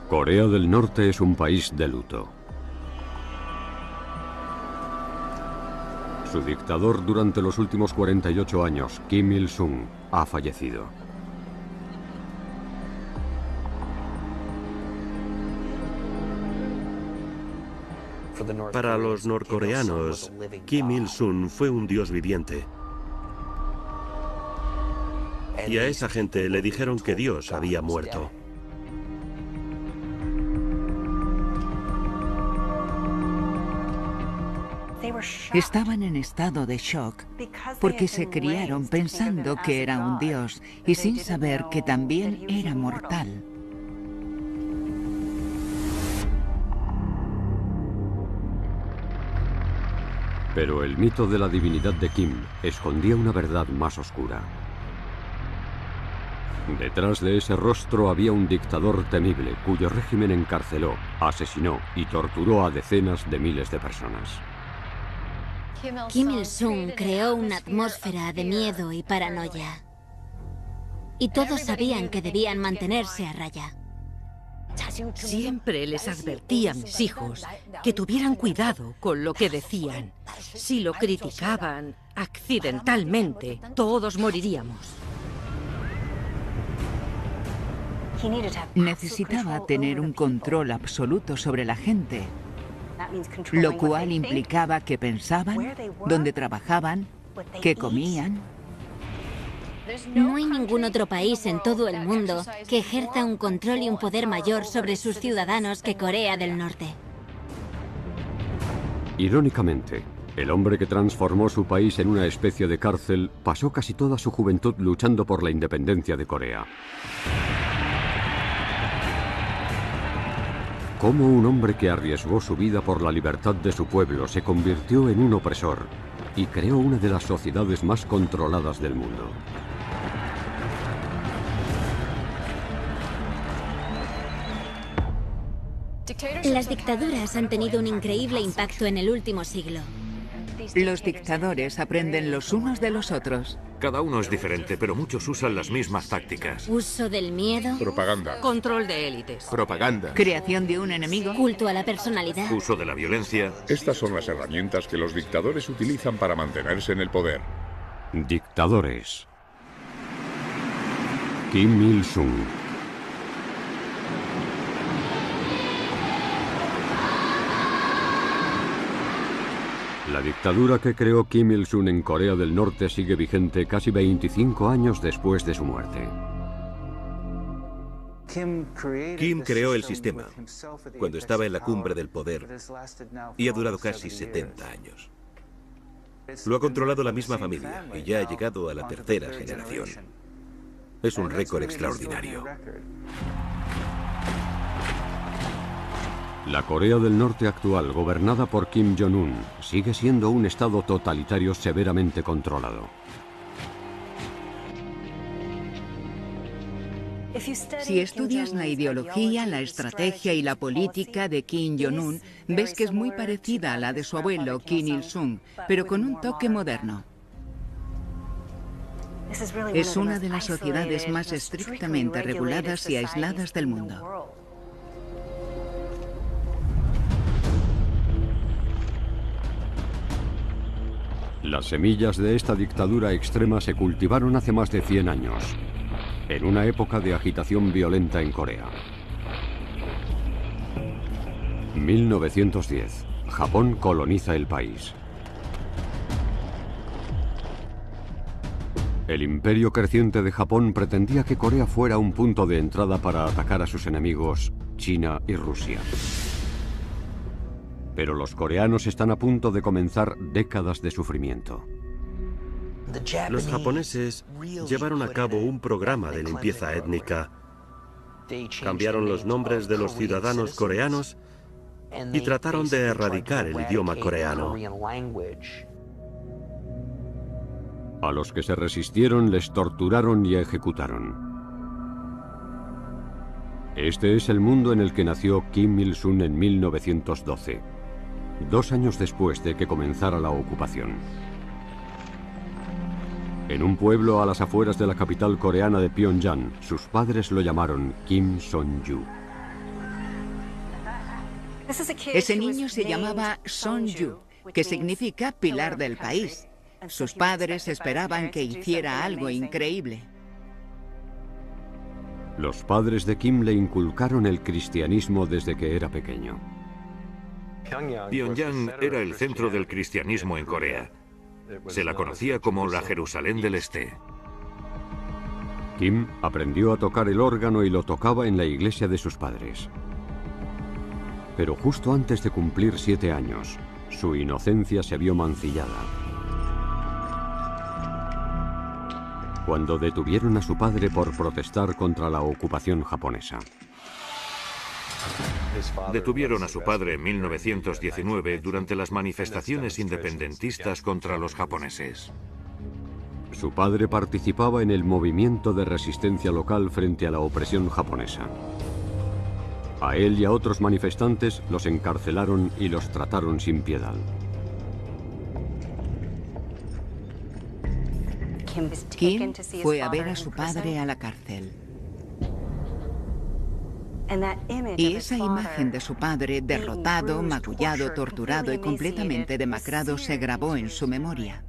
Corea del Norte es un país de luto. Su dictador durante los últimos 48 años, Kim Il-sung, ha fallecido. Para los norcoreanos, Kim Il-sung fue un dios viviente. Y a esa gente le dijeron que Dios había muerto. Estaban en estado de shock porque se criaron pensando que era un dios y sin saber que también era mortal. Pero el mito de la divinidad de Kim escondía una verdad más oscura. Detrás de ese rostro había un dictador temible cuyo régimen encarceló, asesinó y torturó a decenas de miles de personas. Kim Il-sung creó una atmósfera de miedo y paranoia. Y todos sabían que debían mantenerse a raya. Siempre les advertí a mis hijos que tuvieran cuidado con lo que decían. Si lo criticaban accidentalmente, todos moriríamos. Necesitaba tener un control absoluto sobre la gente, lo cual implicaba qué pensaban, dónde trabajaban, qué comían. No hay ningún otro país en todo el mundo que ejerza un control y un poder mayor sobre sus ciudadanos que Corea del Norte. Irónicamente, el hombre que transformó su país en una especie de cárcel pasó casi toda su juventud luchando por la independencia de Corea. ¿Cómo un hombre que arriesgó su vida por la libertad de su pueblo se convirtió en un opresor y creó una de las sociedades más controladas del mundo? Las dictaduras han tenido un increíble impacto en el último siglo. Los dictadores aprenden los unos de los otros. Cada uno es diferente, pero muchos usan las mismas tácticas. Uso del miedo. Propaganda. Control de élites. Propaganda. Creación de un enemigo. Culto a la personalidad. Uso de la violencia. Estas son las herramientas que los dictadores utilizan para mantenerse en el poder. Dictadores. Kim Il-sung. La dictadura que creó Kim Il-sung en Corea del Norte sigue vigente casi 25 años después de su muerte. Kim creó el sistema cuando estaba en la cumbre del poder y ha durado casi 70 años. Lo ha controlado la misma familia y ya ha llegado a la tercera generación. Es un récord extraordinario. La Corea del Norte actual, gobernada por Kim Jong-un, sigue siendo un estado totalitario severamente controlado. Si estudias la ideología, la estrategia y la política de Kim Jong-un, ves que es muy parecida a la de su abuelo Kim Il-sung, pero con un toque moderno. Es una de las sociedades más estrictamente reguladas y aisladas del mundo. Las semillas de esta dictadura extrema se cultivaron hace más de 100 años, en una época de agitación violenta en Corea. 1910. Japón coloniza el país. El imperio creciente de Japón pretendía que Corea fuera un punto de entrada para atacar a sus enemigos, China y Rusia. Pero los coreanos están a punto de comenzar décadas de sufrimiento. Los japoneses llevaron a cabo un programa de limpieza étnica. Cambiaron los nombres de los ciudadanos coreanos y trataron de erradicar el idioma coreano. A los que se resistieron les torturaron y ejecutaron. Este es el mundo en el que nació Kim Il-sung en 1912, 2 años después de que comenzara la ocupación. En un pueblo a las afueras de la capital coreana de Pyongyang, sus padres lo llamaron Kim Son-yu. Ese niño se llamaba Son-yu, que significa pilar del país. Sus padres esperaban que hiciera algo increíble. Los padres de Kim le inculcaron el cristianismo desde que era pequeño. Pyongyang era el centro del cristianismo en Corea. Se la conocía como la Jerusalén del Este. Kim aprendió a tocar el órgano y lo tocaba en la iglesia de sus padres. Pero justo antes de cumplir 7 años, su inocencia se vio mancillada. Cuando detuvieron a su padre por protestar contra la ocupación japonesa. Detuvieron a su padre en 1919 durante las manifestaciones independentistas contra los japoneses. Su padre participaba en el movimiento de resistencia local frente a la opresión japonesa. A él y a otros manifestantes los encarcelaron y los trataron sin piedad. Kim fue a ver a su padre a la cárcel. Y esa imagen de su padre derrotado, magullado, torturado y completamente demacrado se grabó en su memoria.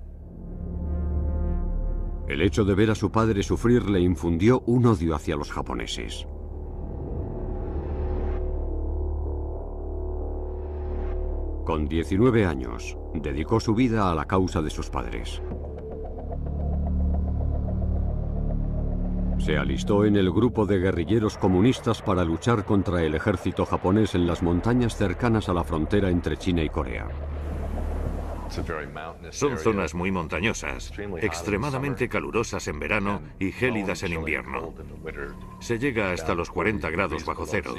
El hecho de ver a su padre sufrir le infundió un odio hacia los japoneses. Con 19 años, dedicó su vida a la causa de sus padres. Se alistó en el grupo de guerrilleros comunistas para luchar contra el ejército japonés en las montañas cercanas a la frontera entre China y Corea. Son zonas muy montañosas, extremadamente calurosas en verano y gélidas en invierno. Se llega hasta los 40 grados bajo cero.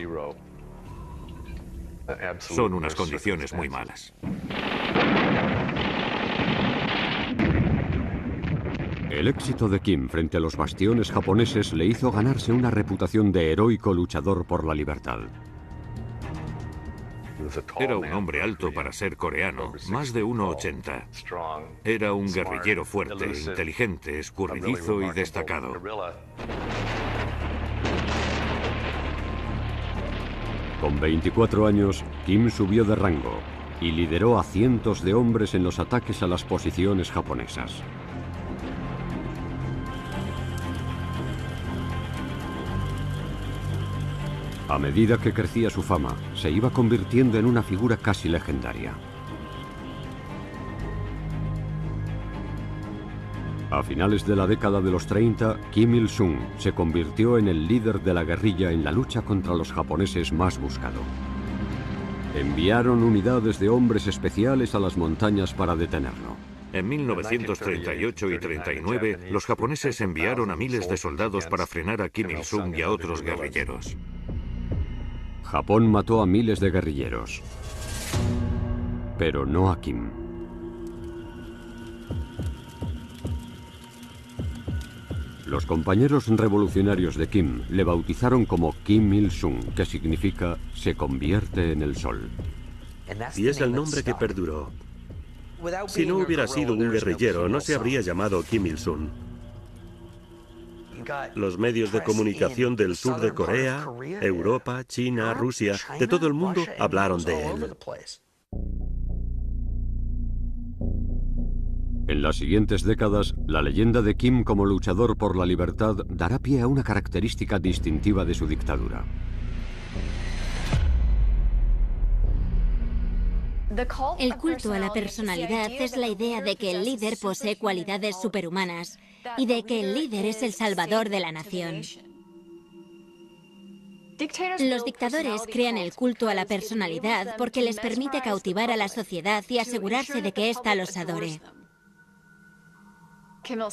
Son unas condiciones muy malas. El éxito de Kim frente a los bastiones japoneses le hizo ganarse una reputación de heroico luchador por la libertad. Era un hombre alto para ser coreano, más de 1,80. Era un guerrillero fuerte, inteligente, escurridizo y destacado. Con 24 años, Kim subió de rango y lideró a cientos de hombres en los ataques a las posiciones japonesas. A medida que crecía su fama, se iba convirtiendo en una figura casi legendaria. A finales de la década de los 30, Kim Il-sung se convirtió en el líder de la guerrilla en la lucha contra los japoneses más buscado. Enviaron unidades de hombres especiales a las montañas para detenerlo. En 1938 y 39, los japoneses enviaron a miles de soldados para frenar a Kim Il-sung y a otros guerrilleros. Japón mató a miles de guerrilleros, pero no a Kim. Los compañeros revolucionarios de Kim le bautizaron como Kim Il-sung, que significa se convierte en el sol. Y es el nombre que perduró. Si no hubiera sido un guerrillero, no se habría llamado Kim Il-sung. Los medios de comunicación del sur de Corea, Europa, China, Rusia, de todo el mundo hablaron de él. En las siguientes décadas, la leyenda de Kim como luchador por la libertad dará pie a una característica distintiva de su dictadura. El culto a la personalidad es la idea de que el líder posee cualidades superhumanas y de que el líder es el salvador de la nación. Los dictadores crean el culto a la personalidad porque les permite cautivar a la sociedad y asegurarse de que ésta los adore.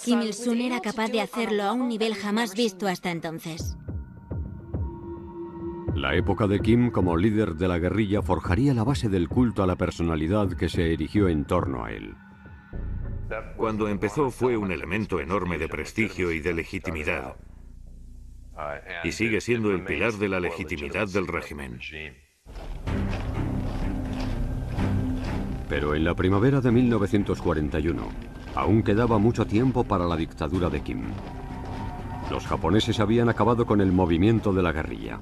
Kim Il-sung era capaz de hacerlo a un nivel jamás visto hasta entonces. La época de Kim como líder de la guerrilla forjaría la base del culto a la personalidad que se erigió en torno a él. Cuando empezó fue un elemento enorme de prestigio y de legitimidad. Y sigue siendo el pilar de la legitimidad del régimen. Pero en la primavera de 1941, aún quedaba mucho tiempo para la dictadura de Kim. Los japoneses habían acabado con el movimiento de la guerrilla.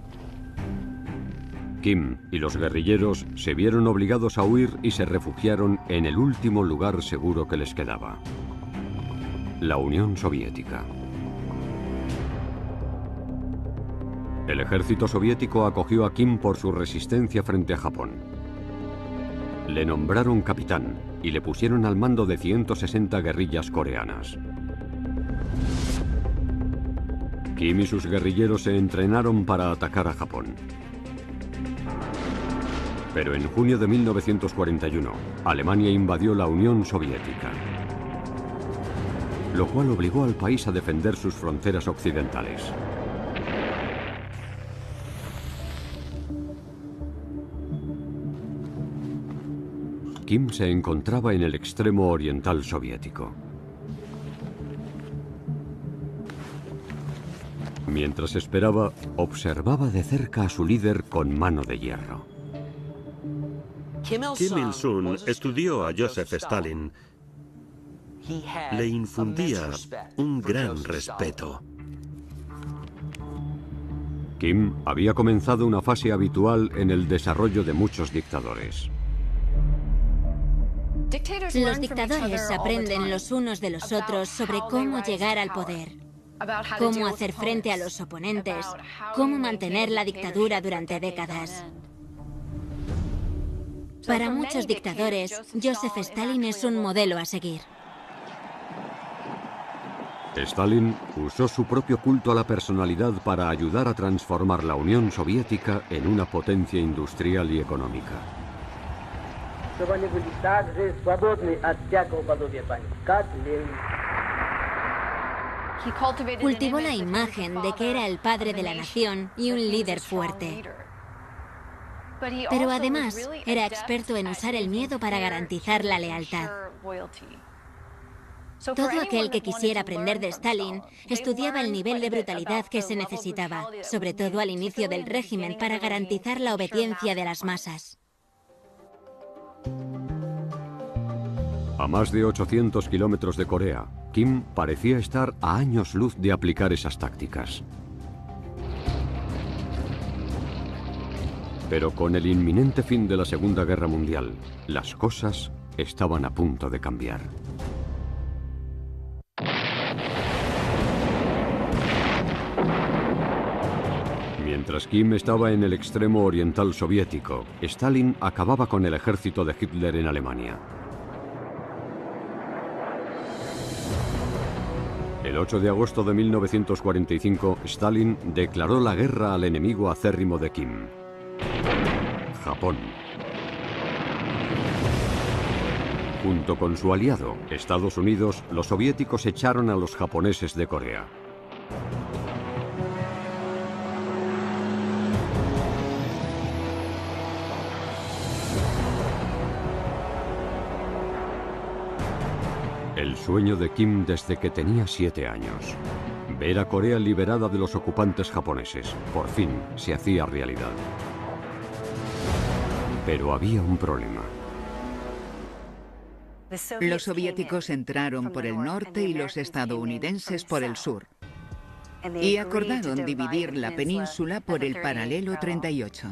Kim y los guerrilleros se vieron obligados a huir y se refugiaron en el último lugar seguro que les quedaba: la Unión Soviética. El ejército soviético acogió a Kim por su resistencia frente a Japón. Le nombraron capitán y le pusieron al mando de 160 guerrillas coreanas. Kim y sus guerrilleros se entrenaron para atacar a Japón. Pero en junio de 1941, Alemania invadió la Unión Soviética, lo cual obligó al país a defender sus fronteras occidentales. Kim se encontraba en el extremo oriental soviético. Mientras esperaba, observaba de cerca a su líder con mano de hierro. Kim Il-sung estudió a Joseph Stalin. Le infundía un gran respeto. Kim había comenzado una fase habitual en el desarrollo de muchos dictadores. Los dictadores aprenden los unos de los otros sobre cómo llegar al poder, cómo hacer frente a los oponentes, cómo mantener la dictadura durante décadas. Para muchos dictadores, Joseph Stalin es un modelo a seguir. Stalin usó su propio culto a la personalidad para ayudar a transformar la Unión Soviética en una potencia industrial y económica. Cultivó la imagen de que era el padre de la nación y un líder fuerte. Pero además, era experto en usar el miedo para garantizar la lealtad. Todo aquel que quisiera aprender de Stalin estudiaba el nivel de brutalidad que se necesitaba, sobre todo al inicio del régimen, para garantizar la obediencia de las masas. A más de 800 kilómetros de Corea, Kim parecía estar a años luz de aplicar esas tácticas. Pero con el inminente fin de la Segunda Guerra Mundial, las cosas estaban a punto de cambiar. Mientras Kim estaba en el extremo oriental soviético, Stalin acababa con el ejército de Hitler en Alemania. El 8 de agosto de 1945, Stalin declaró la guerra al enemigo acérrimo de Kim: Japón. Junto con su aliado, Estados Unidos, los soviéticos echaron a los japoneses de Corea. El sueño de Kim desde que tenía 7 años. Ver a Corea liberada de los ocupantes japoneses, por fin, se hacía realidad. Pero había un problema. Los soviéticos entraron por el norte y los estadounidenses por el sur. Y acordaron dividir la península por el paralelo 38.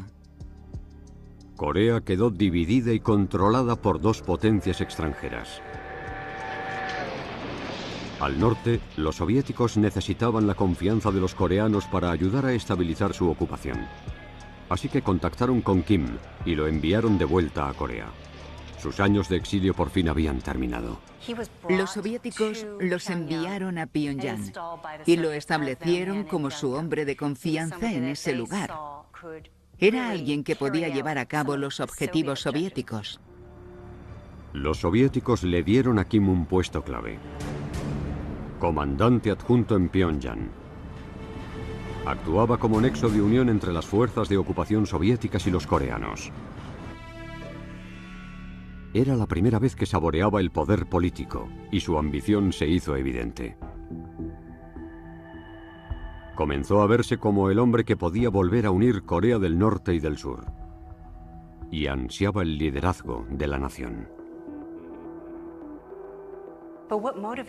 Corea quedó dividida y controlada por dos potencias extranjeras. Al norte, los soviéticos necesitaban la confianza de los coreanos para ayudar a estabilizar su ocupación. Así que contactaron con Kim y lo enviaron de vuelta a Corea. Sus años de exilio por fin habían terminado. Los soviéticos los enviaron a Pyongyang y lo establecieron como su hombre de confianza en ese lugar. Era alguien que podía llevar a cabo los objetivos soviéticos. Los soviéticos le dieron a Kim un puesto clave: comandante adjunto en Pyongyang. Actuaba como nexo de unión entre las fuerzas de ocupación soviéticas y los coreanos. Era la primera vez que saboreaba el poder político y su ambición se hizo evidente. Comenzó a verse como el hombre que podía volver a unir Corea del Norte y del Sur. Y ansiaba el liderazgo de la nación.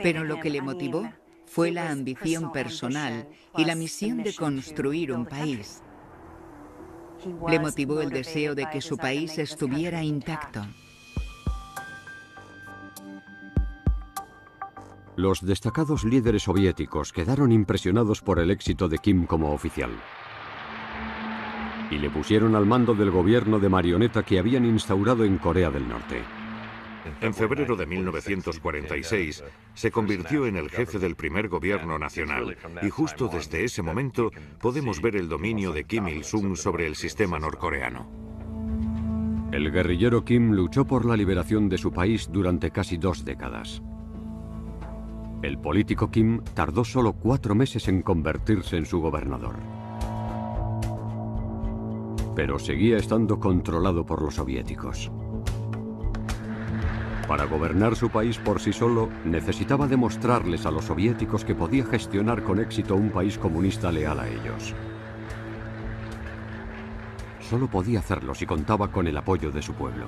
Pero lo que le motivó fue la ambición personal y la misión de construir un país. Le motivó el deseo de que su país estuviera intacto. Los destacados líderes soviéticos quedaron impresionados por el éxito de Kim como oficial y le pusieron al mando del gobierno de marioneta que habían instaurado en Corea del Norte. En febrero de 1946 se convirtió en el jefe del primer gobierno nacional y justo desde ese momento podemos ver el dominio de Kim Il-sung sobre el sistema norcoreano. El guerrillero Kim luchó por la liberación de su país durante casi 2 décadas. El político Kim tardó solo 4 meses en convertirse en su gobernador. Pero seguía estando controlado por los soviéticos. Para gobernar su país por sí solo, necesitaba demostrarles a los soviéticos que podía gestionar con éxito un país comunista leal a ellos. Solo podía hacerlo si contaba con el apoyo de su pueblo.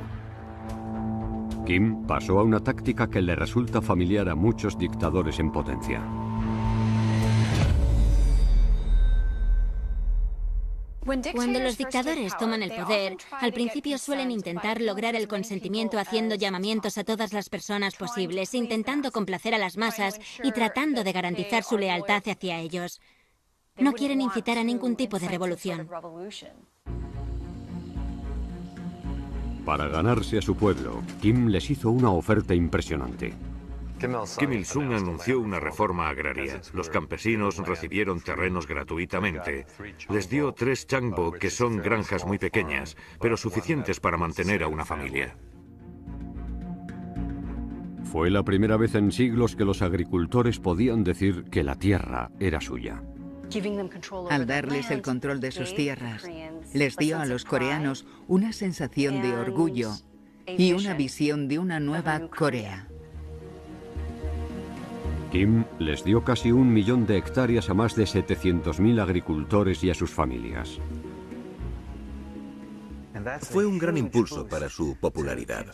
Kim pasó a una táctica que le resulta familiar a muchos dictadores en potencia. Cuando los dictadores toman el poder, al principio suelen intentar lograr el consentimiento haciendo llamamientos a todas las personas posibles, intentando complacer a las masas y tratando de garantizar su lealtad hacia ellos. No quieren incitar a ningún tipo de revolución. Para ganarse a su pueblo, Kim les hizo una oferta impresionante. Kim Il-sung anunció una reforma agraria. Los campesinos recibieron terrenos gratuitamente. Les dio 3 changbok, que son granjas muy pequeñas, pero suficientes para mantener a una familia. Fue la primera vez en siglos que los agricultores podían decir que la tierra era suya. Al darles el control de sus tierras, les dio a los coreanos una sensación de orgullo y una visión de una nueva Corea. Kim les dio casi 1 millón de hectáreas a más de 700.000 agricultores y a sus familias. Fue un gran impulso para su popularidad.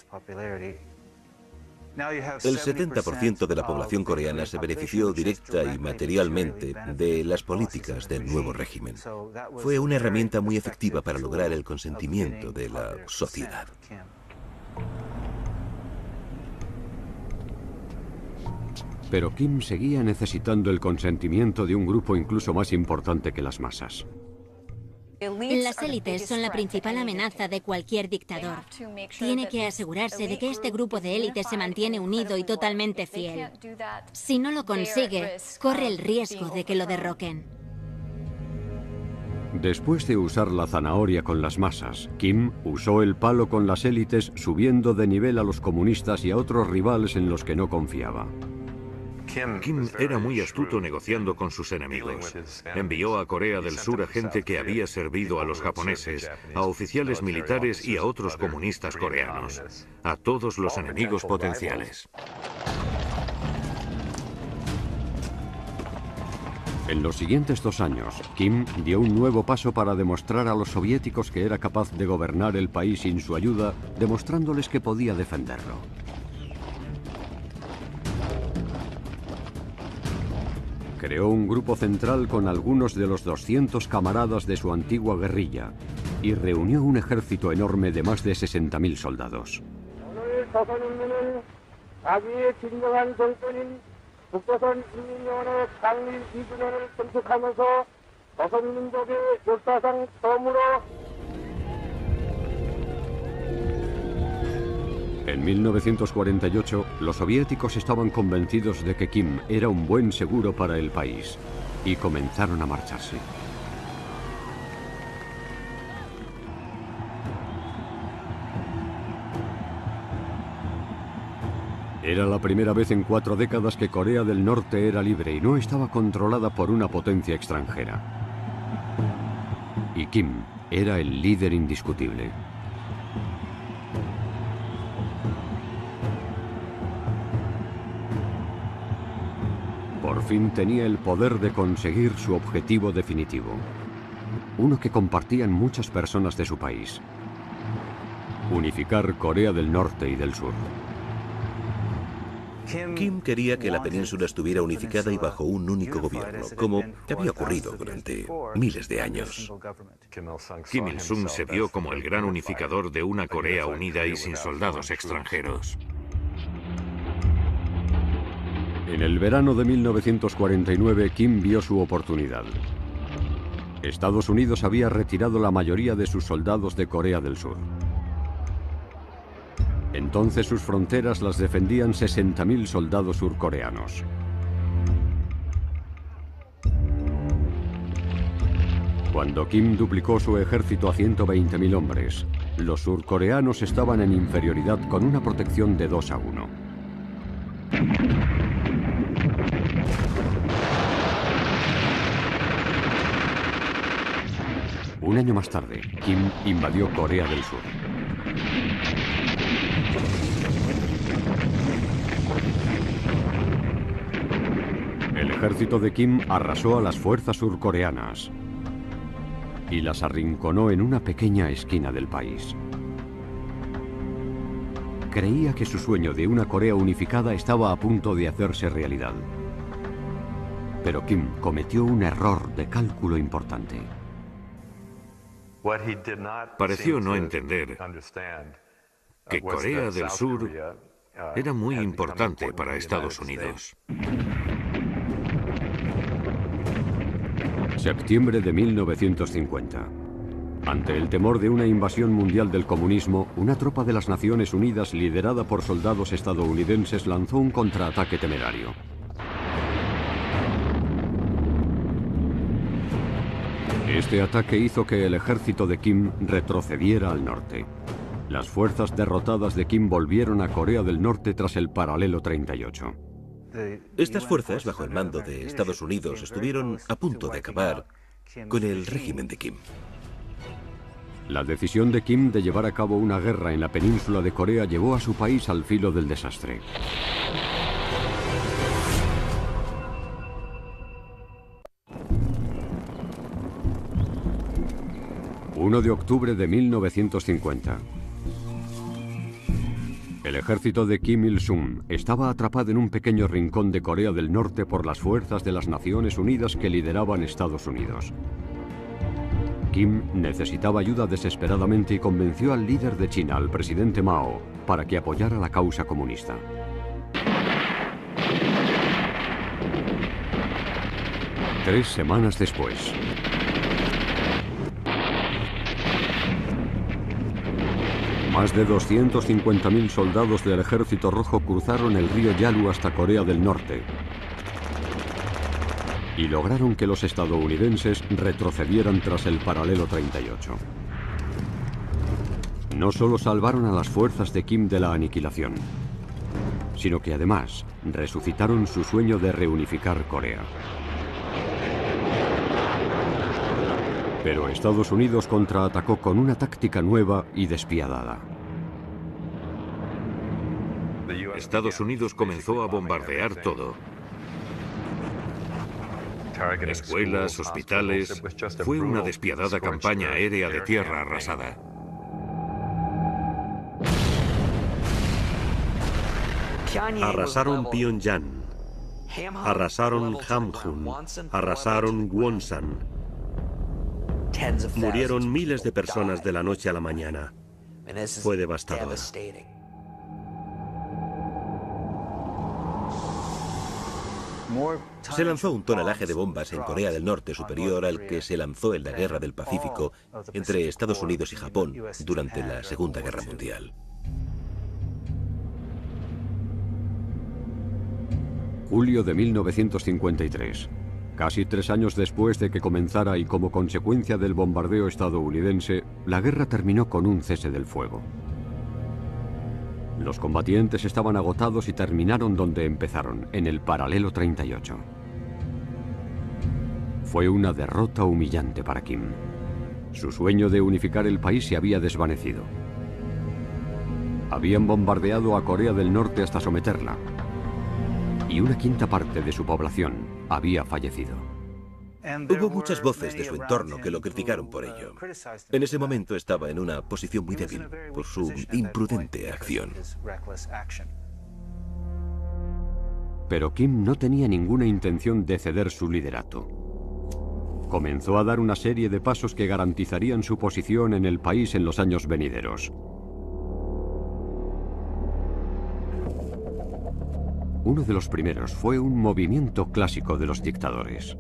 El 70% de la población coreana se benefició directa y materialmente de las políticas del nuevo régimen. Fue una herramienta muy efectiva para lograr el consentimiento de la sociedad. Pero Kim seguía necesitando el consentimiento de un grupo incluso más importante que las masas. Las élites son la principal amenaza de cualquier dictador. Tiene que asegurarse de que este grupo de élites se mantiene unido y totalmente fiel. Si no lo consigue, corre el riesgo de que lo derroquen. Después de usar la zanahoria con las masas, Kim usó el palo con las élites, subiendo de nivel a los comunistas y a otros rivales en los que no confiaba. Kim era muy astuto negociando con sus enemigos. Envió a Corea del Sur a gente que había servido a los japoneses, a oficiales militares y a otros comunistas coreanos, a todos los enemigos potenciales. En los siguientes 2 años, Kim dio un nuevo paso para demostrar a los soviéticos que era capaz de gobernar el país sin su ayuda, demostrándoles que podía defenderlo. Creó un grupo central con algunos de los 200 camaradas de su antigua guerrilla y reunió un ejército enorme de más de 60.000 soldados. En 1948, los soviéticos estaban convencidos de que Kim era un buen seguro para el país y comenzaron a marcharse. Era la primera vez en 4 décadas que Corea del Norte era libre y no estaba controlada por una potencia extranjera. Y Kim era el líder indiscutible. Por fin tenía el poder de conseguir su objetivo definitivo, uno que compartían muchas personas de su país: unificar Corea del Norte y del Sur. Kim quería que la península estuviera unificada y bajo un único gobierno, como había ocurrido durante miles de años. Kim Il-sung se vio como el gran unificador de una Corea unida y sin soldados extranjeros. En el verano de 1949, Kim vio su oportunidad. Estados Unidos había retirado la mayoría de sus soldados de Corea del Sur. Entonces sus fronteras las defendían 60.000 soldados surcoreanos. Cuando Kim duplicó su ejército a 120.000 hombres, los surcoreanos estaban en inferioridad con una protección de 2-1. Un año más tarde, Kim invadió Corea del Sur. El ejército de Kim arrasó a las fuerzas surcoreanas y las arrinconó en una pequeña esquina del país. Creía que su sueño de una Corea unificada estaba a punto de hacerse realidad. Pero Kim cometió un error de cálculo importante. Pareció no entender que Corea del Sur era muy importante para Estados Unidos. Septiembre de 1950. Ante el temor de una invasión mundial del comunismo, una tropa de las Naciones Unidas liderada por soldados estadounidenses lanzó un contraataque temerario. Este ataque hizo que el ejército de Kim retrocediera al norte. Las fuerzas derrotadas de Kim volvieron a Corea del Norte tras el paralelo 38. Estas fuerzas, bajo el mando de Estados Unidos, estuvieron a punto de acabar con el régimen de Kim. La decisión de Kim de llevar a cabo una guerra en la península de Corea llevó a su país al filo del desastre. ...1 de octubre de 1950... El ejército de Kim Il-sung estaba atrapado en un pequeño rincón de Corea del Norte por las fuerzas de las Naciones Unidas que lideraban Estados Unidos. Kim necesitaba ayuda desesperadamente y convenció al líder de China, al presidente Mao, para que apoyara la causa comunista. Tres semanas después, más de 250.000 soldados del Ejército Rojo cruzaron el río Yalu hasta Corea del Norte y lograron que los estadounidenses retrocedieran tras el paralelo 38. No solo salvaron a las fuerzas de Kim de la aniquilación, sino que además resucitaron su sueño de reunificar Corea. Pero Estados Unidos contraatacó con una táctica nueva y despiadada. Estados Unidos comenzó a bombardear todo. Escuelas, hospitales. Fue una despiadada campaña aérea de tierra arrasada. Arrasaron Pyongyang, arrasaron Hamhung, arrasaron Wonsan. Murieron miles de personas de la noche a la mañana. Fue devastador. Se lanzó un tonelaje de bombas en Corea del Norte superior al que se lanzó en la Guerra del Pacífico entre Estados Unidos y Japón durante la Segunda Guerra Mundial. Julio de 1953. Casi 3 años después de que comenzara y como consecuencia del bombardeo estadounidense, la guerra terminó con un cese del fuego. Los combatientes estaban agotados y terminaron donde empezaron, en el paralelo 38. Fue una derrota humillante para Kim. Su sueño de unificar el país se había desvanecido. Habían bombardeado a Corea del Norte hasta someterla, y una quinta parte de su población había fallecido. Hubo muchas voces de su entorno que lo criticaron por ello. En ese momento estaba en una posición muy débil por su imprudente acción. Pero Kim no tenía ninguna intención de ceder su liderato. Comenzó a dar una serie de pasos que garantizarían su posición en el país en los años venideros. Uno de los primeros fue un movimiento clásico de los dictadores.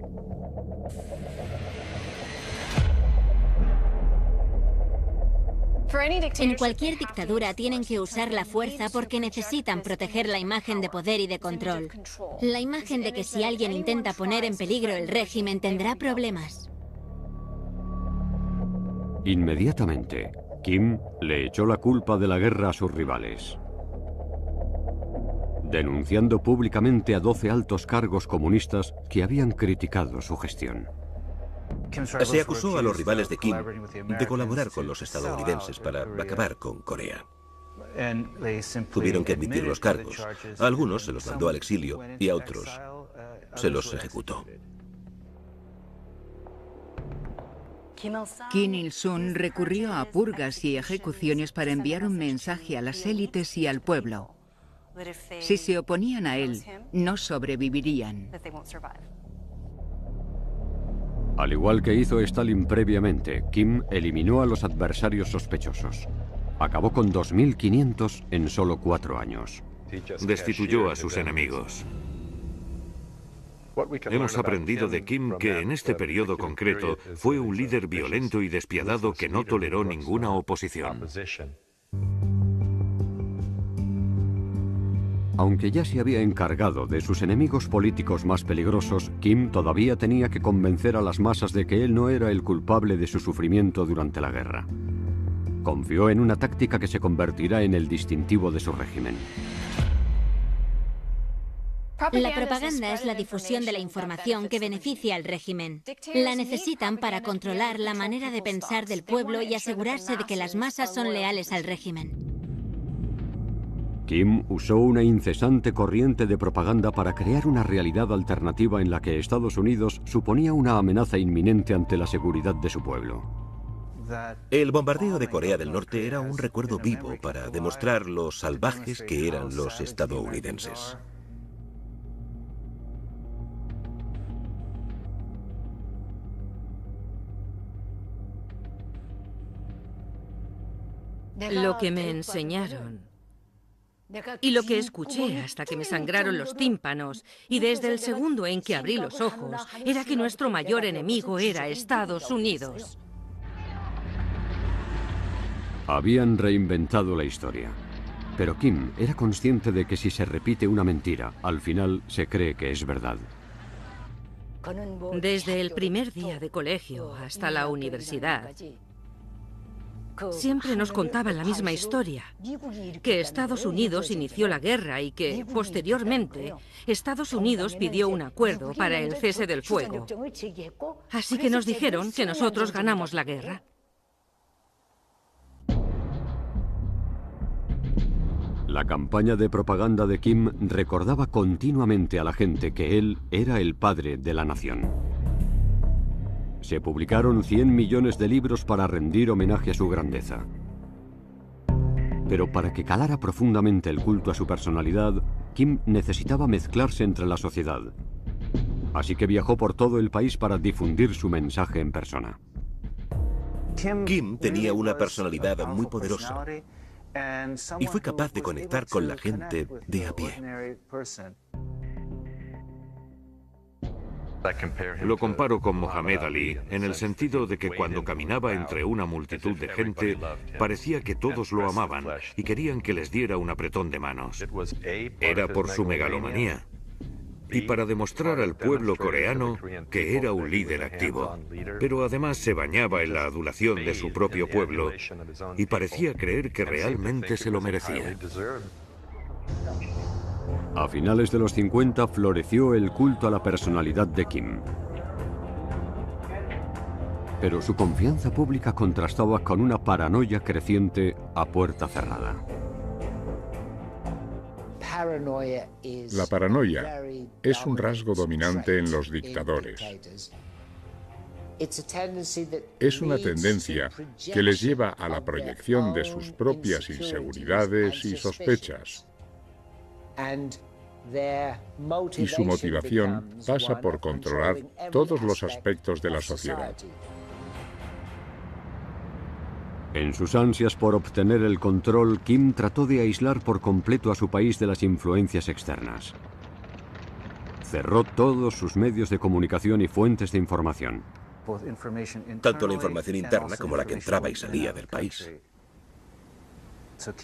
En cualquier dictadura tienen que usar la fuerza porque necesitan proteger la imagen de poder y de control. La imagen de que si alguien intenta poner en peligro el régimen tendrá problemas. Inmediatamente, Kim le echó la culpa de la guerra a sus rivales, denunciando públicamente a 12 altos cargos comunistas que habían criticado su gestión. Se acusó a los rivales de Kim de colaborar con los estadounidenses para acabar con Corea. Tuvieron que admitir los cargos. A algunos se los mandó al exilio y a otros se los ejecutó. Kim Il-sung recurrió a purgas y ejecuciones para enviar un mensaje a las élites y al pueblo. Si se oponían a él, no sobrevivirían. Al igual que hizo Stalin previamente, Kim eliminó a los adversarios sospechosos. Acabó con 2.500 en solo 4 años. Destituyó a sus enemigos. Hemos aprendido de Kim que en este periodo concreto fue un líder violento y despiadado que no toleró ninguna oposición. Aunque ya se había encargado de sus enemigos políticos más peligrosos, Kim todavía tenía que convencer a las masas de que él no era el culpable de su sufrimiento durante la guerra. Confió en una táctica que se convertirá en el distintivo de su régimen. La propaganda es la difusión de la información que beneficia al régimen. La necesitan para controlar la manera de pensar del pueblo y asegurarse de que las masas son leales al régimen. Kim usó una incesante corriente de propaganda para crear una realidad alternativa en la que Estados Unidos suponía una amenaza inminente ante la seguridad de su pueblo. El bombardeo de Corea del Norte era un recuerdo vivo para demostrar lo salvajes que eran los estadounidenses. Lo que me enseñaron y lo que escuché hasta que me sangraron los tímpanos, y desde el segundo en que abrí los ojos, era que nuestro mayor enemigo era Estados Unidos. Habían reinventado la historia. Pero Kim era consciente de que si se repite una mentira, al final se cree que es verdad. Desde el primer día de colegio hasta la universidad, siempre nos contaban la misma historia, que Estados Unidos inició la guerra y que, posteriormente, Estados Unidos pidió un acuerdo para el cese del fuego. Así que nos dijeron que nosotros ganamos la guerra. La campaña de propaganda de Kim recordaba continuamente a la gente que él era el padre de la nación. Se publicaron 100 millones de libros para rendir homenaje a su grandeza. Pero para que calara profundamente el culto a su personalidad, Kim necesitaba mezclarse entre la sociedad. Así que viajó por todo el país para difundir su mensaje en persona. Kim tenía una personalidad muy poderosa y fue capaz de conectar con la gente de a pie. Lo comparo con Mohamed Ali en el sentido de que cuando caminaba entre una multitud de gente, parecía que todos lo amaban y querían que les diera un apretón de manos. Era por su megalomanía y para demostrar al pueblo coreano que era un líder activo. Pero además se bañaba en la adulación de su propio pueblo y parecía creer que realmente se lo merecía. A finales de los 50 floreció el culto a la personalidad de Kim. Pero su confianza pública contrastaba con una paranoia creciente a puerta cerrada. La paranoia es un rasgo dominante en los dictadores. Es una tendencia que les lleva a la proyección de sus propias inseguridades y sospechas. Y su motivación pasa por controlar todos los aspectos de la sociedad. En sus ansias por obtener el control, Kim trató de aislar por completo a su país de las influencias externas. Cerró todos sus medios de comunicación y fuentes de información. Tanto la información interna como la que entraba y salía del país.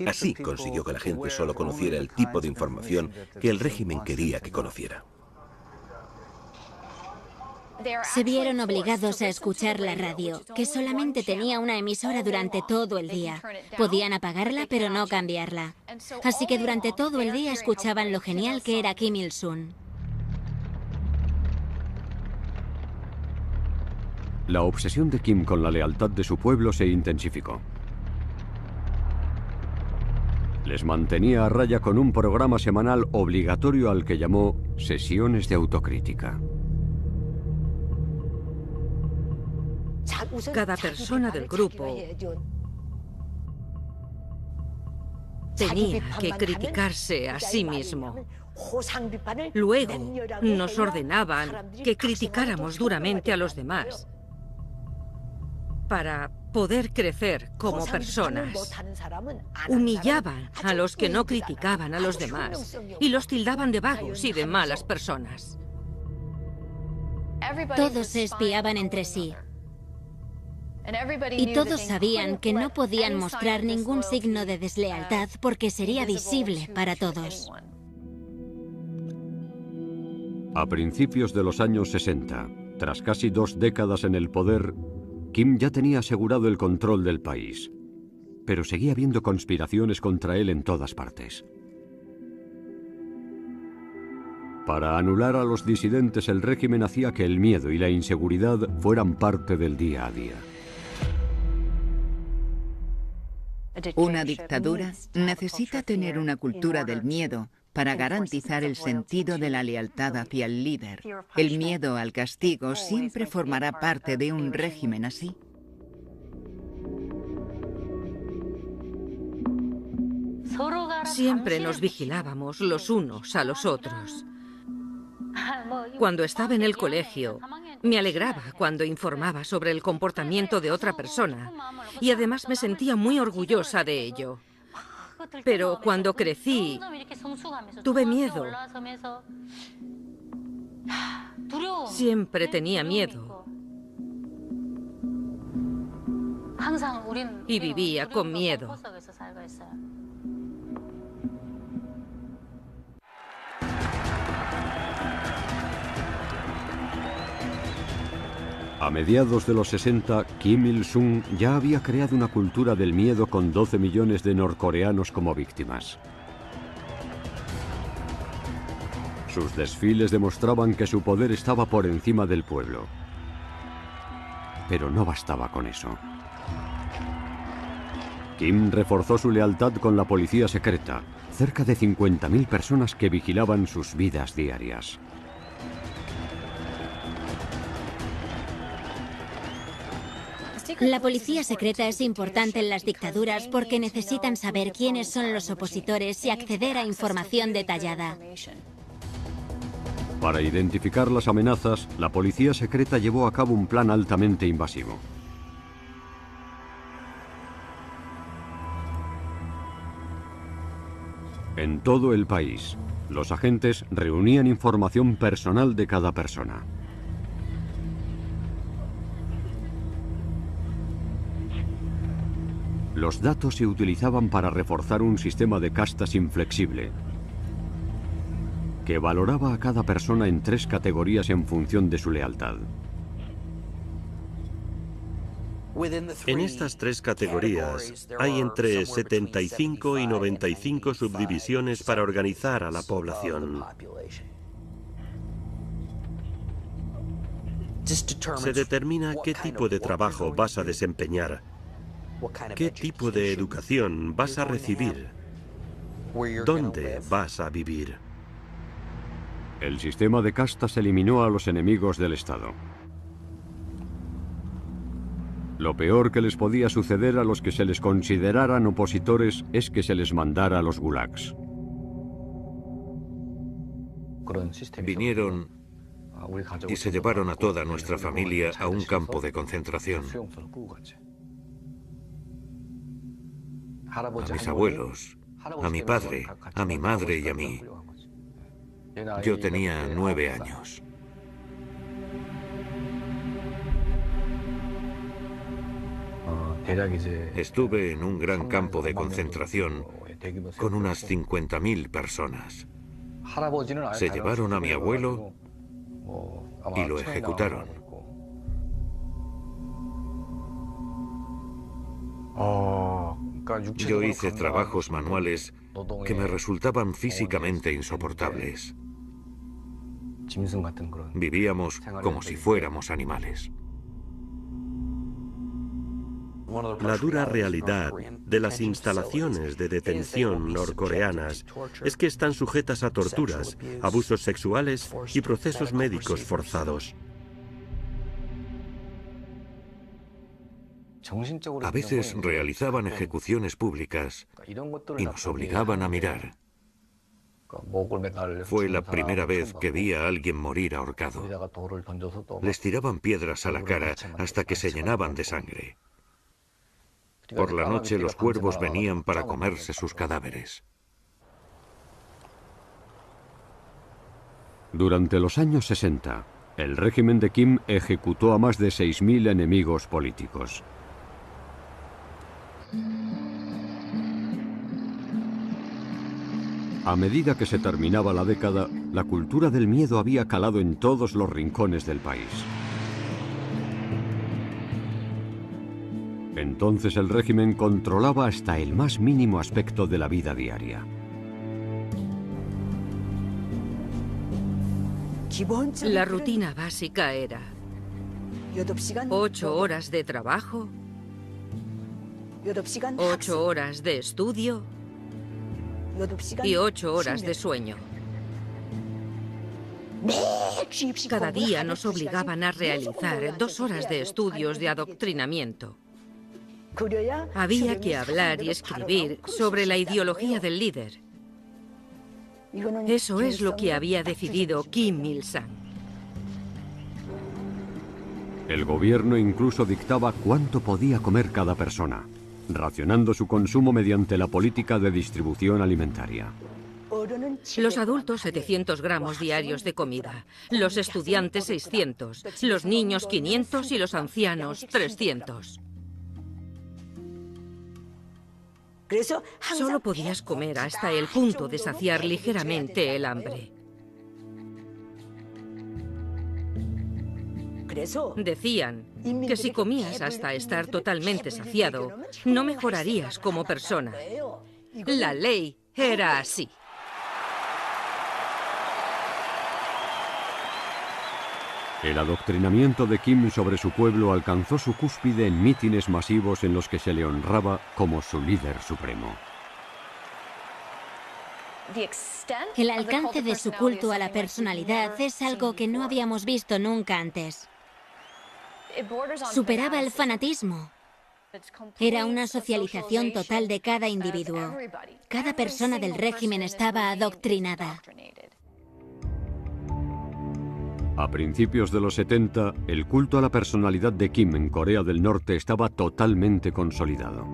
Así consiguió que la gente solo conociera el tipo de información que el régimen quería que conociera. Se vieron obligados a escuchar la radio, que solamente tenía una emisora durante todo el día. Podían apagarla, pero no cambiarla. Así que durante todo el día escuchaban lo genial que era Kim Il-sung. La obsesión de Kim con la lealtad de su pueblo se intensificó. Les mantenía a raya con un programa semanal obligatorio al que llamó sesiones de autocrítica. Cada persona del grupo tenía que criticarse a sí mismo. Luego nos ordenaban que criticáramos duramente a los demás para poder crecer como personas. Humillaban a los que no criticaban a los demás y los tildaban de vagos y de malas personas. Todos se espiaban entre sí. Y todos sabían que no podían mostrar ningún signo de deslealtad porque sería visible para todos. A principios de los años 60, tras casi 2 décadas en el poder, Kim ya tenía asegurado el control del país, pero seguía habiendo conspiraciones contra él en todas partes. Para anular a los disidentes, el régimen hacía que el miedo y la inseguridad fueran parte del día a día. Una dictadura necesita tener una cultura del miedo para garantizar el sentido de la lealtad hacia el líder. El miedo al castigo siempre formará parte de un régimen así. Siempre nos vigilábamos los unos a los otros. Cuando estaba en el colegio, me alegraba cuando informaba sobre el comportamiento de otra persona y además me sentía muy orgullosa de ello. Pero cuando crecí, tuve miedo. Siempre tenía miedo. Y vivía con miedo. A mediados de los 60, Kim Il-sung ya había creado una cultura del miedo con 12 millones de norcoreanos como víctimas. Sus desfiles demostraban que su poder estaba por encima del pueblo. Pero no bastaba con eso. Kim reforzó su lealtad con la policía secreta, cerca de 50.000 personas que vigilaban sus vidas diarias. La policía secreta es importante en las dictaduras porque necesitan saber quiénes son los opositores y acceder a información detallada. Para identificar las amenazas, la policía secreta llevó a cabo un plan altamente invasivo. En todo el país, los agentes reunían información personal de cada persona. Los datos se utilizaban para reforzar un sistema de castas inflexible, que valoraba a cada persona en 3 categorías en función de su lealtad. En estas 3 categorías hay entre 75 y 95 subdivisiones para organizar a la población. Se determina qué tipo de trabajo vas a desempeñar, qué tipo de educación vas a recibir, dónde vas a vivir. El sistema de castas eliminó a los enemigos del Estado. Lo peor que les podía suceder a los que se les consideraran opositores es que se les mandara a los gulags. Vinieron y se llevaron a toda nuestra familia a un campo de concentración. A mis abuelos, a mi padre, a mi madre y a mí. Yo tenía 9 años. Estuve en un gran campo de concentración con unas 50.000 personas. Se llevaron a mi abuelo y lo ejecutaron. Yo hice trabajos manuales que me resultaban físicamente insoportables. Vivíamos como si fuéramos animales. La dura realidad de las instalaciones de detención norcoreanas es que están sujetas a torturas, abusos sexuales y procesos médicos forzados. A veces realizaban ejecuciones públicas y nos obligaban a mirar. Fue la primera vez que vi a alguien morir ahorcado. Les tiraban piedras a la cara hasta que se llenaban de sangre. Por la noche los cuervos venían para comerse sus cadáveres. Durante los años 60, el régimen de Kim ejecutó a más de 6.000 enemigos políticos. A medida que se terminaba la década, la cultura del miedo había calado en todos los rincones del país. Entonces el régimen controlaba hasta el más mínimo aspecto de la vida diaria. La rutina básica era 8 horas de trabajo, 8 horas de estudio y 8 horas de sueño. Cada día nos obligaban a realizar 2 horas de estudios de adoctrinamiento. Había que hablar y escribir sobre la ideología del líder. Eso es lo que había decidido Kim Il-sung. El gobierno incluso dictaba cuánto podía comer cada persona, racionando su consumo mediante la política de distribución alimentaria. Los adultos 700 gramos diarios de comida, los estudiantes 600, los niños 500 y los ancianos 300. Solo podías comer hasta el punto de saciar ligeramente el hambre. Decían que si comías hasta estar totalmente saciado, no mejorarías como persona. La ley era así. El adoctrinamiento de Kim sobre su pueblo alcanzó su cúspide en mítines masivos en los que se le honraba como su líder supremo. El alcance de su culto a la personalidad es algo que no habíamos visto nunca antes. Superaba el fanatismo. Era una socialización total de cada individuo. Cada persona del régimen estaba adoctrinada. A principios de los 70, el culto a la personalidad de Kim en Corea del Norte estaba totalmente consolidado.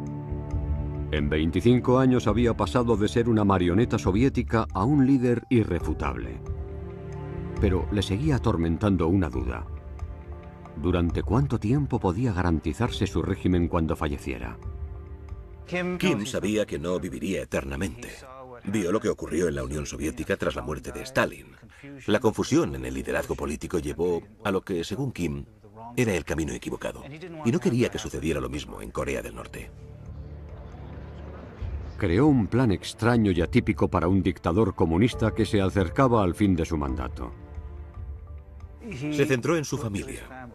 En 25 años había pasado de ser una marioneta soviética a un líder irrefutable. Pero le seguía atormentando una duda. ¿Durante cuánto tiempo podía garantizarse su régimen cuando falleciera? Kim sabía que no viviría eternamente. Vio lo que ocurrió en la Unión Soviética tras la muerte de Stalin. La confusión en el liderazgo político llevó a lo que, según Kim, era el camino equivocado. Y no quería que sucediera lo mismo en Corea del Norte. Creó un plan extraño y atípico para un dictador comunista que se acercaba al fin de su mandato. Se centró en su familia.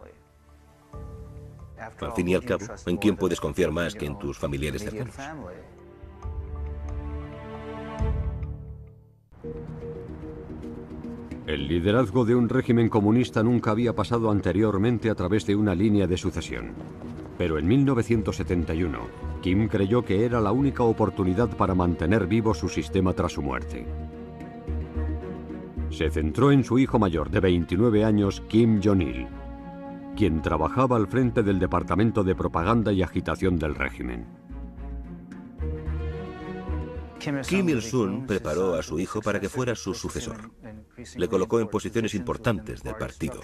Al fin y al cabo, ¿en quién puedes confiar más que en tus familiares cercanos? El liderazgo de un régimen comunista nunca había pasado anteriormente a través de una línea de sucesión. Pero en 1971, Kim creyó que era la única oportunidad para mantener vivo su sistema tras su muerte. Se centró en su hijo mayor de 29 años, Kim Jong-il, quien trabajaba al frente del Departamento de Propaganda y Agitación del régimen. Kim Il-sung preparó a su hijo para que fuera su sucesor. Le colocó en posiciones importantes del partido.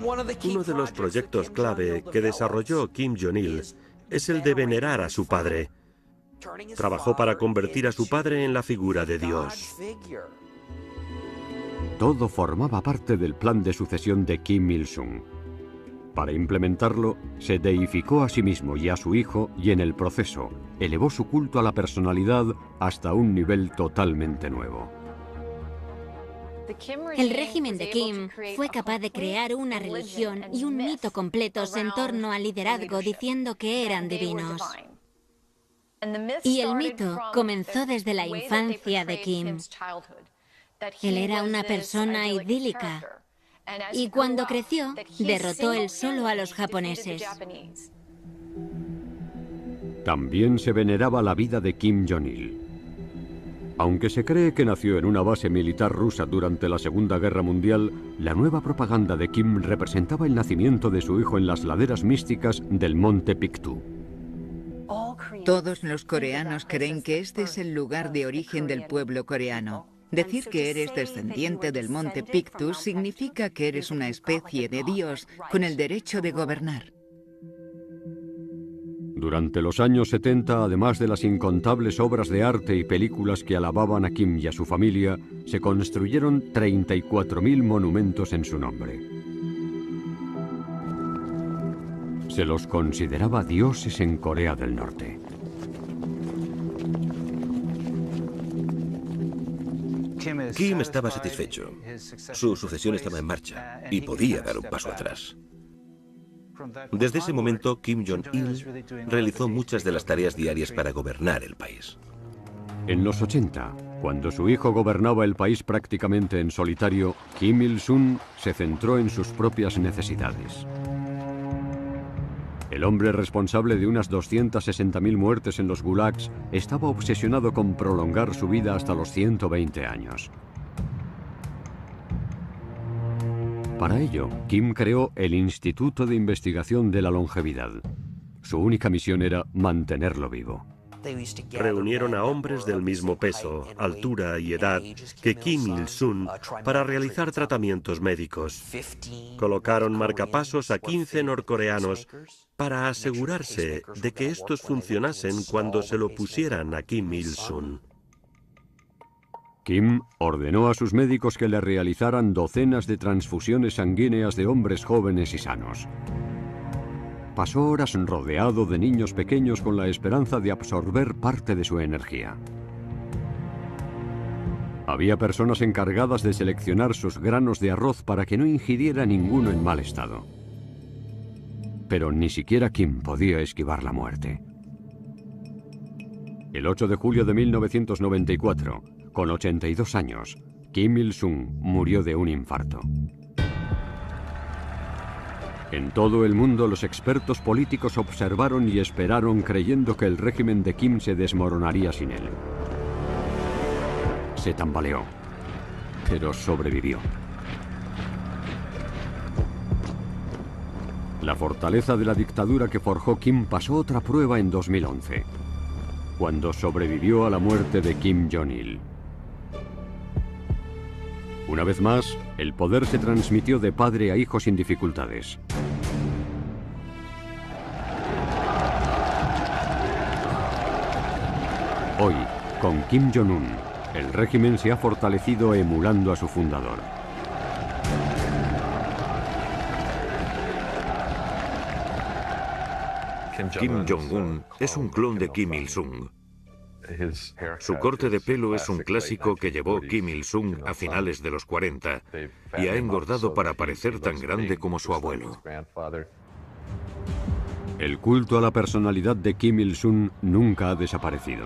Uno de los proyectos clave que desarrolló Kim Jong-il es el de venerar a su padre. Trabajó para convertir a su padre en la figura de Dios. Todo formaba parte del plan de sucesión de Kim Il-sung. Para implementarlo, se deificó a sí mismo y a su hijo y en el proceso elevó su culto a la personalidad hasta un nivel totalmente nuevo. El régimen de Kim fue capaz de crear una religión y un mito completos en torno al liderazgo diciendo que eran divinos. Y el mito comenzó desde la infancia de Kim. Él era una persona idílica y cuando creció, derrotó él solo a los japoneses. También se veneraba la vida de Kim Jong-il. Aunque se cree que nació en una base militar rusa durante la Segunda Guerra Mundial, la nueva propaganda de Kim representaba el nacimiento de su hijo en las laderas místicas del monte Pictu. Todos los coreanos creen que este es el lugar de origen del pueblo coreano. Decir que eres descendiente del monte Pictu significa que eres una especie de dios con el derecho de gobernar. Durante los años 70, además de las incontables obras de arte y películas que alababan a Kim y a su familia, se construyeron 34.000 monumentos en su nombre. Se los consideraba dioses en Corea del Norte. Kim estaba satisfecho. Su sucesión estaba en marcha y podía dar un paso atrás. Desde ese momento, Kim Jong-il realizó muchas de las tareas diarias para gobernar el país. En los 80, cuando su hijo gobernaba el país prácticamente en solitario, Kim Il-sung se centró en sus propias necesidades. El hombre responsable de unas 260.000 muertes en los gulags estaba obsesionado con prolongar su vida hasta los 120 años. Para ello, Kim creó el Instituto de Investigación de la Longevidad. Su única misión era mantenerlo vivo. Reunieron a hombres del mismo peso, altura y edad que Kim Il-sung para realizar tratamientos médicos. Colocaron marcapasos a 15 norcoreanos para asegurarse de que estos funcionasen cuando se lo pusieran a Kim Il-sung. Kim ordenó a sus médicos que le realizaran docenas de transfusiones sanguíneas de hombres jóvenes y sanos. Pasó horas rodeado de niños pequeños con la esperanza de absorber parte de su energía. Había personas encargadas de seleccionar sus granos de arroz para que no ingiriera ninguno en mal estado. Pero ni siquiera Kim podía esquivar la muerte. El 8 de julio de 1994, con 82 años, Kim Il-sung murió de un infarto. En todo el mundo, los expertos políticos observaron y esperaron creyendo que el régimen de Kim se desmoronaría sin él. Se tambaleó, pero sobrevivió. La fortaleza de la dictadura que forjó Kim pasó otra prueba en 2011, cuando sobrevivió a la muerte de Kim Jong-il. Una vez más, el poder se transmitió de padre a hijo sin dificultades. Hoy, con Kim Jong-un, el régimen se ha fortalecido emulando a su fundador. Kim Jong-un es un clon de Kim Il-sung. Su corte de pelo es un clásico que llevó Kim Il-sung a finales de los 40 y ha engordado para parecer tan grande como su abuelo. El culto a la personalidad de Kim Il-sung nunca ha desaparecido.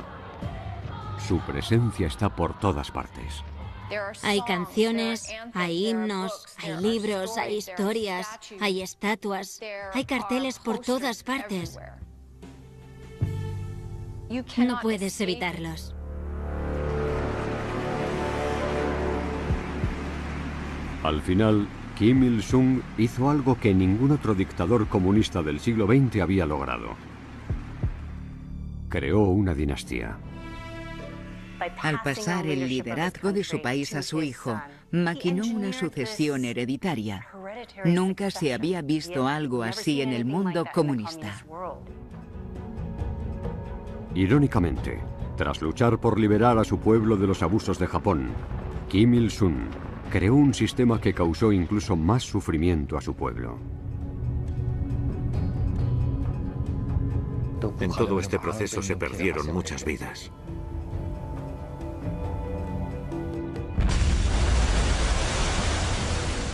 Su presencia está por todas partes. Hay canciones, hay himnos, hay libros, hay historias, hay estatuas, hay carteles por todas partes. No puedes evitarlos. Al final, Kim Il-sung hizo algo que ningún otro dictador comunista del siglo XX había logrado. Creó una dinastía. Al pasar el liderazgo de su país a su hijo, maquinó una sucesión hereditaria. Nunca se había visto algo así en el mundo comunista. Irónicamente, tras luchar por liberar a su pueblo de los abusos de Japón, Kim Il-sung creó un sistema que causó incluso más sufrimiento a su pueblo. En todo este proceso se perdieron muchas vidas.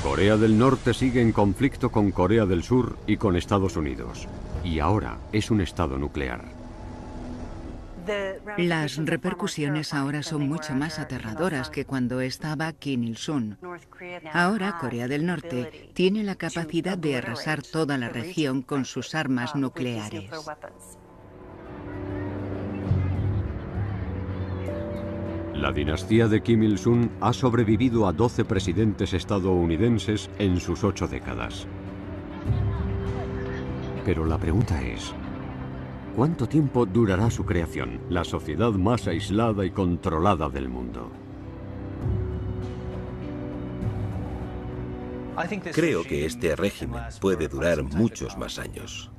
Corea del Norte sigue en conflicto con Corea del Sur y con Estados Unidos. Y ahora es un estado nuclear. Las repercusiones ahora son mucho más aterradoras que cuando estaba Kim Il-sung. Ahora Corea del Norte tiene la capacidad de arrasar toda la región con sus armas nucleares. La dinastía de Kim Il-sung ha sobrevivido a 12 presidentes estadounidenses en sus 8 décadas. Pero la pregunta es, ¿cuánto tiempo durará su creación, la sociedad más aislada y controlada del mundo? Creo que este régimen puede durar muchos más años.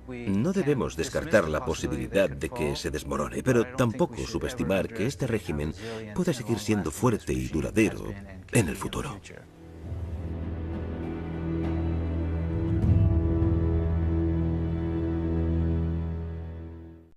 No debemos descartar la posibilidad de que se desmorone, pero tampoco subestimar que este régimen puede seguir siendo fuerte y duradero en el futuro.